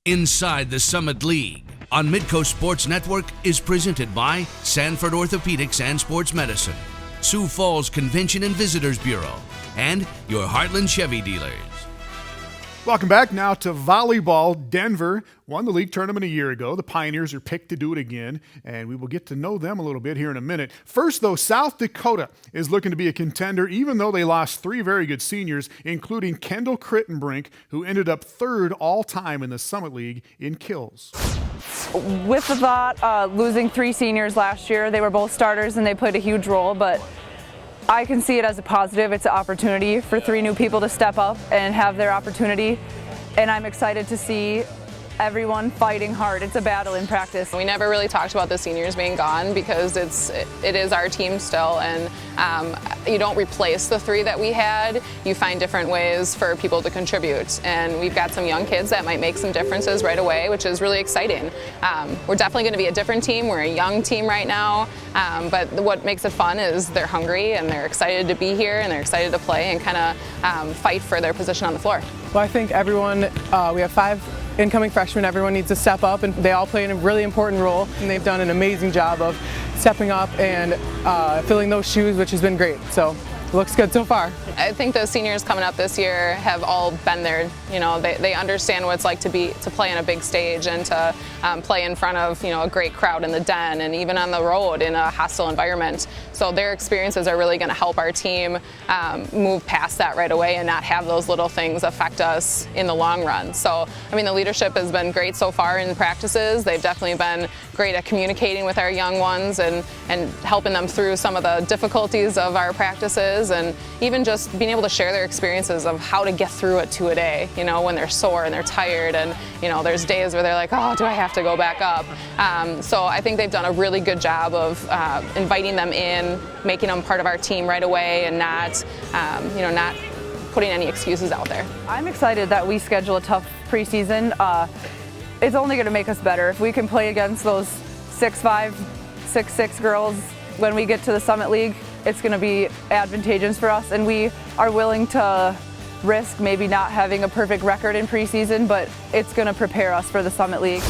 Inside the Summit League on Midcoast Sports Network is presented by Sanford Orthopedics and Sports Medicine, Sioux Falls Convention and Visitors Bureau, and your Heartland Chevy dealers. Welcome back now to volleyball. Denver won the league tournament a year ago. The Pioneers are picked to do it again, and we will get to know them a little bit here in a minute. First, though, South Dakota is looking to be a contender, even though they lost three very good seniors, including Kendall Crittenbrink, who ended up third all-time in the Summit League in kills. With the thought, losing three seniors last year, they were both starters and they played a huge role, but I can see it as a positive. It's an opportunity for three new people to step up and have their opportunity, and I'm excited to see everyone fighting hard. It's a battle in practice. We never really talked about the seniors being gone because it is our team still, and you don't replace the three that we had. You find different ways for people to contribute, and we've got some young kids that might make some differences right away, which is really exciting. We're definitely going to be a different team. We're a young team right now, but what makes it fun is they're hungry and they're excited to be here and they're excited to play and kind of fight for their position on the floor. Well, I think everyone, we have 5 incoming freshmen, everyone needs to step up, and they all play a really important role, and they've done an amazing job of stepping up and filling those shoes, which has been great. So it looks good so far. I think the seniors coming up this year have all been there. You know, they understand what it's like to play on a big stage and to play in front of, a great crowd in the den and even on the road in a hostile environment. So their experiences are really going to help our team move past that right away and not have those little things affect us in the long run. So, the leadership has been great so far in practices. They've definitely been great at communicating with our young ones and helping them through some of the difficulties of our practices, and even just being able to share their experiences of how to get through it to a day, when they're sore and they're tired, and there's days where they're like, oh, do I have to go back up? So I think they've done a really good job of inviting them in, making them part of our team right away, and not putting any excuses out there. I'm excited that we schedule a tough preseason. It's only going to make us better. If we can play against those 6'5", 6'6" girls when we get to the Summit League, it's going to be advantageous for us, and we are willing to risk maybe not having a perfect record in preseason, but it's going to prepare us for the Summit League.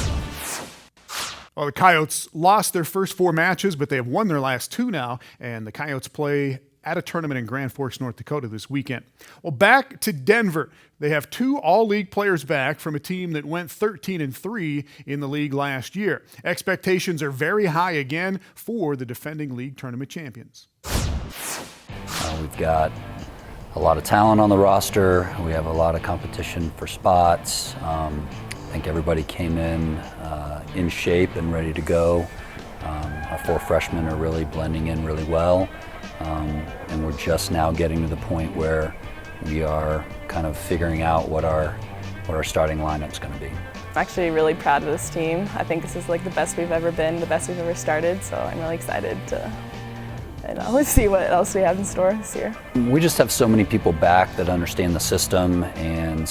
Well, the Coyotes lost their first 4 matches, but they have won their last 2 now, and the Coyotes play at a tournament in Grand Forks, North Dakota this weekend. Well, back to Denver. They have 2 all-league players back from a team that went 13-3 in the league last year. Expectations are very high again for the defending league tournament champions. We've got a lot of talent on the roster. We have a lot of competition for spots. I think everybody came in shape and ready to go. Our 4 freshmen are really blending in really well. And we're just now getting to the point where we are kind of figuring out what our starting lineup's going to be. I'm actually really proud of this team. I think this is like the best we've ever been, the best we've ever started, so I'm really excited to let's see what else we have in store this year. We just have so many people back that understand the system, and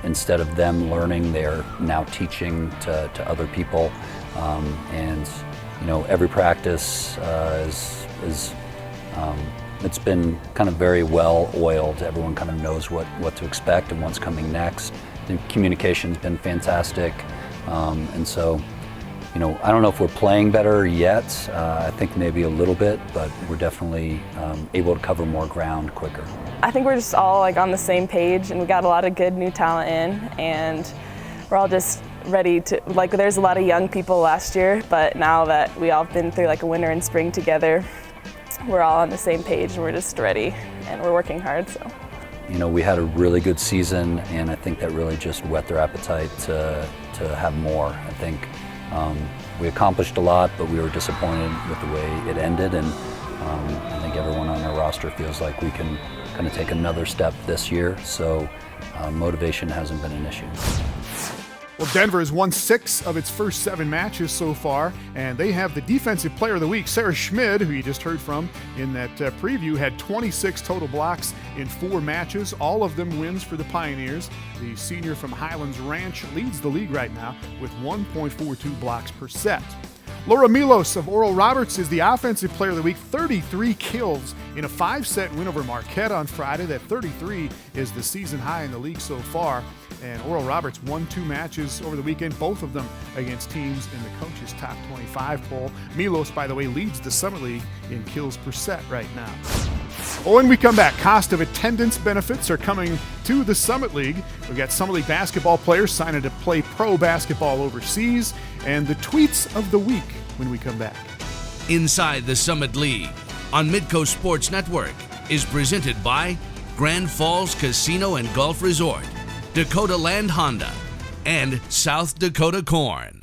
instead of them learning, they're now teaching to other people. And every practice is it's been kind of very well oiled. Everyone kind of knows what to expect and what's coming next. The communication's been fantastic, and so I don't know if we're playing better yet. I think maybe a little bit, but we're definitely able to cover more ground quicker. I think we're just all on the same page, and we got a lot of good new talent in, and we're all just ready to, there's a lot of young people last year, but now that we all been through a winter and spring together, we're all on the same page and we're just ready, and we're working hard. So, we had a really good season, and I think that really just whet their appetite to have more. I think we accomplished a lot, but we were disappointed with the way it ended, and I think everyone on our roster feels like we can kind of take another step this year, so motivation hasn't been an issue. Well, Denver has won 6 of its first 7 matches so far, and they have the Defensive Player of the Week. Sarah Schmid, who you just heard from in that preview, had 26 total blocks in 4 matches, all of them wins for the Pioneers. The senior from Highlands Ranch leads the league right now with 1.42 blocks per set. Laura Milos of Oral Roberts is the Offensive Player of the Week, 33 kills in a 5-set win over Marquette on Friday. That 33 is the season high in the league so far. And Oral Roberts won 2 matches over the weekend, both of them against teams in the coaches' top 25 poll. Milos, by the way, leads the Summit League in kills per set right now. When we come back, cost of attendance benefits are coming to the Summit League. We've got Summit League basketball players signing to play pro basketball overseas, and the tweets of the week when we come back. Inside the Summit League on Midcoast Sports Network is presented by Grand Falls Casino and Golf Resort, Dakota Land Honda, and South Dakota Corn.